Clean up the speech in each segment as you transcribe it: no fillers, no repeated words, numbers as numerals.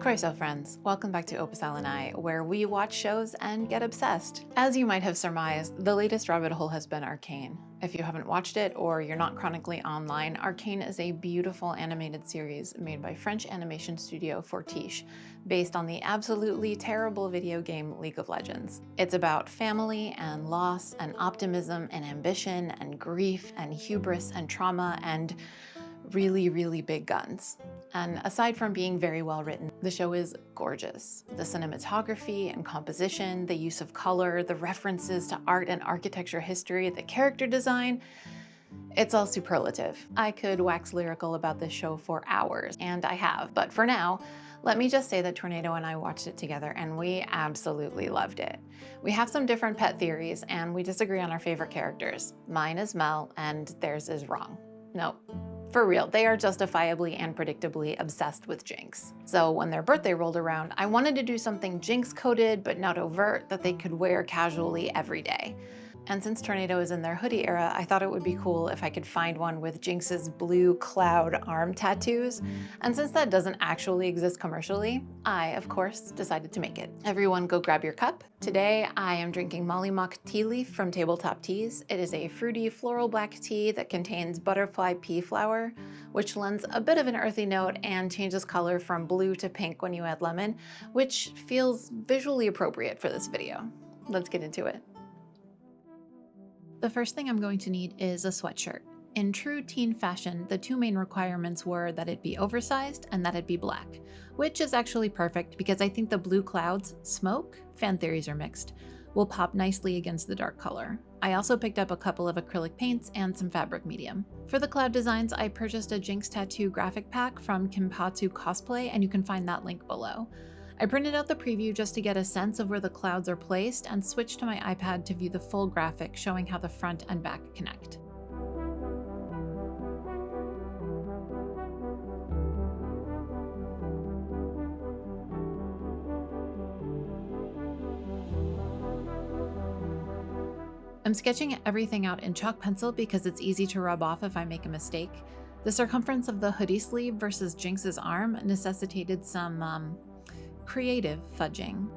Croeso friends, welcome back to Opus Elenae, where we watch shows and get obsessed. As you might have surmised, the latest rabbit hole has been Arcane. If you haven't watched it or you're not chronically online, Arcane is a beautiful animated series made by French animation studio Fortiche, based on the absolutely terrible video game League of Legends. It's about family and loss and optimism and ambition and grief and hubris and trauma and really, really big guns. And aside from being very well written, the show is gorgeous. The cinematography and composition, the use of color, the references to art and architecture history, the character design, it's all superlative. I could wax lyrical about this show for hours, and I have, but for now, let me just say that Tornado and I watched it together and we absolutely loved it. We have some different pet theories and we disagree on our favorite characters. Mine is Mel and theirs is wrong. No. For real, they are justifiably and predictably obsessed with Jinx. So when their birthday rolled around, I wanted to do something Jinx-coded but not overt that they could wear casually every day. And since Tornado is in their Hoodie era, I thought it would be cool if I could find one with Jinx's blue cloud arm tattoos. And since that doesn't actually exist commercially, I, of course, decided to make it. Everyone go grab your cup. Today, I am drinking Molly Mock Tea Leaf from Tabletop Teas. It is a fruity floral black tea that contains butterfly pea flower, which lends a bit of an earthy note and changes color from blue to pink when you add lemon, which feels visually appropriate for this video. Let's get into it. The first thing I'm going to need is a sweatshirt. In true teen fashion, the two main requirements were that it be oversized and that it be black, which is actually perfect because I think the blue clouds, smoke, fan theories are mixed, will pop nicely against the dark color. I also picked up a couple of acrylic paints and some fabric medium. For the cloud designs, I purchased a Jinx tattoo graphic pack from Kimpatu Cosplay, and you can find that link below. I printed out the preview just to get a sense of where the clouds are placed and switched to my iPad to view the full graphic showing how the front and back connect. I'm sketching everything out in chalk pencil because it's easy to rub off if I make a mistake. The circumference of the hoodie sleeve versus Jinx's arm necessitated some, creative fudging.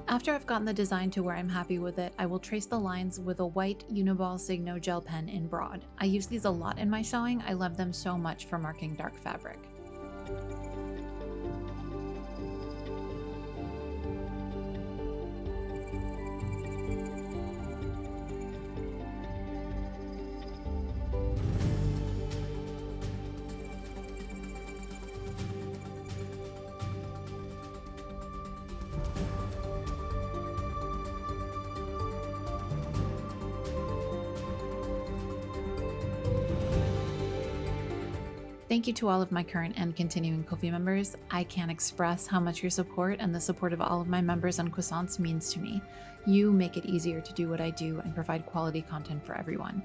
After I've gotten the design to where I'm happy with it, I will trace the lines with a white Uniball Signo gel pen in broad. I use these a lot in my sewing. I love them so much for marking dark fabric. Thank you to all of my current and continuing Ko-fi members. I can't express how much your support and the support of all of my members on Croissants means to me. You make it easier to do what I do and provide quality content for everyone.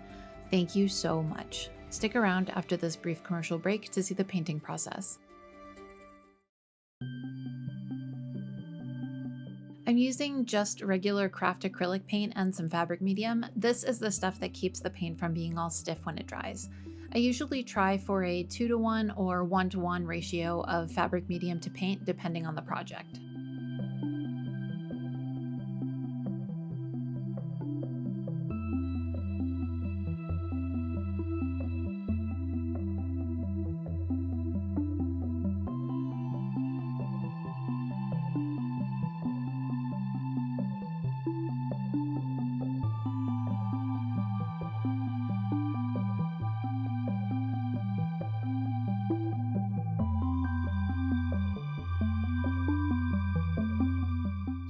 Thank you so much. Stick around after this brief commercial break to see the painting process. I'm using just regular craft acrylic paint and some fabric medium. This is the stuff that keeps the paint from being all stiff when it dries. I usually try for a 2:1 or 1:1 ratio of fabric medium to paint depending on the project.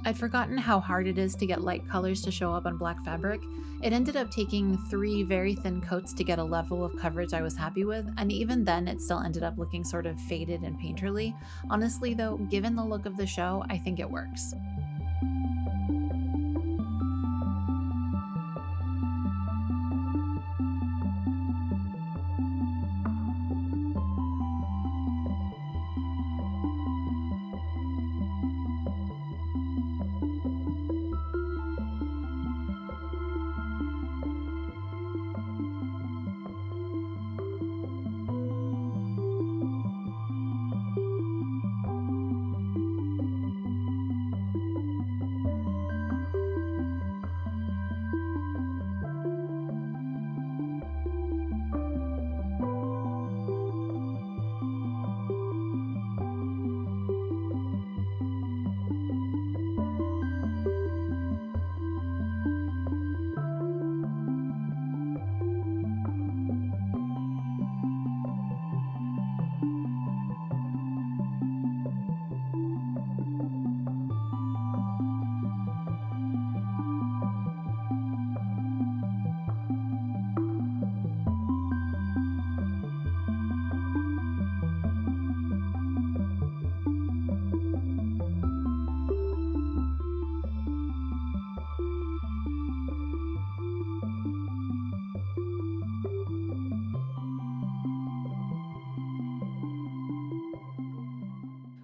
I'd forgotten how hard it is to get light colors to show up on black fabric. It ended up taking 3 very thin coats to get a level of coverage I was happy with, and even then it still ended up looking sort of faded and painterly. Honestly though, given the look of the show, I think it works.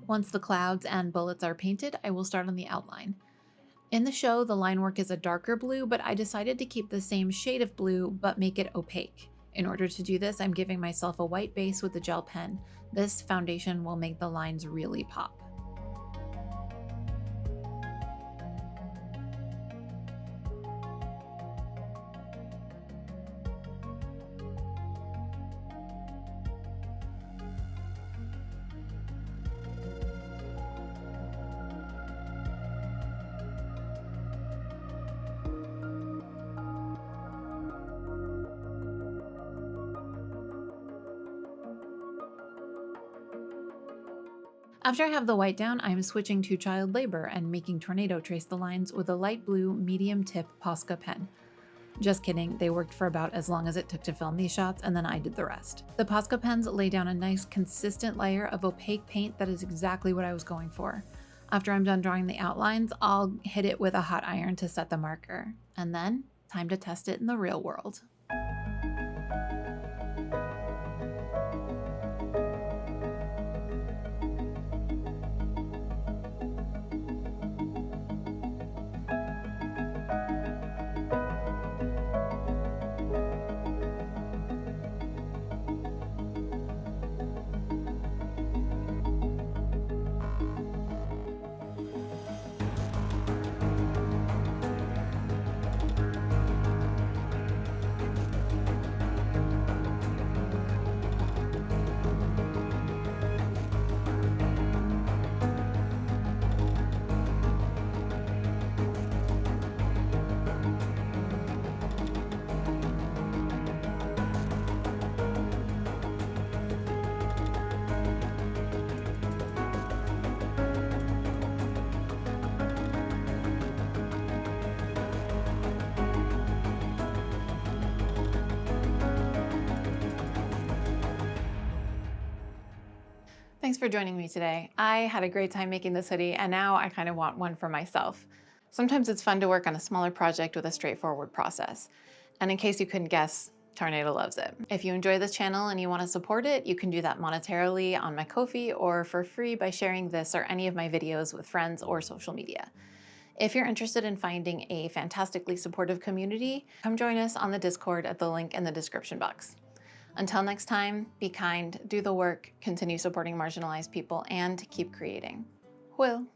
Once the clouds and bullets are painted, I will start on the outline. In the show, the line work is a darker blue, but I decided to keep the same shade of blue, but make it opaque. In order to do this, I'm giving myself a white base with a gel pen. This foundation will make the lines really pop. After I have the white down, I'm switching to child labor and making Tornado trace the lines with a light blue medium tip Posca pen. Just kidding, they worked for about as long as it took to film these shots, and then I did the rest. The Posca pens lay down a nice consistent layer of opaque paint that is exactly what I was going for. After I'm done drawing the outlines, I'll hit it with a hot iron to set the marker. And then, time to test it in the real world. Thanks for joining me today. I had a great time making this hoodie, and now I kind of want one for myself. Sometimes it's fun to work on a smaller project with a straightforward process. And in case you couldn't guess, Tornado loves it. If you enjoy this channel and you want to support it, you can do that monetarily on my Ko-fi or for free by sharing this or any of my videos with friends or social media. If you're interested in finding a fantastically supportive community, come join us on the Discord at the link in the description box. Until next time, be kind, do the work, continue supporting marginalized people, and keep creating. Will.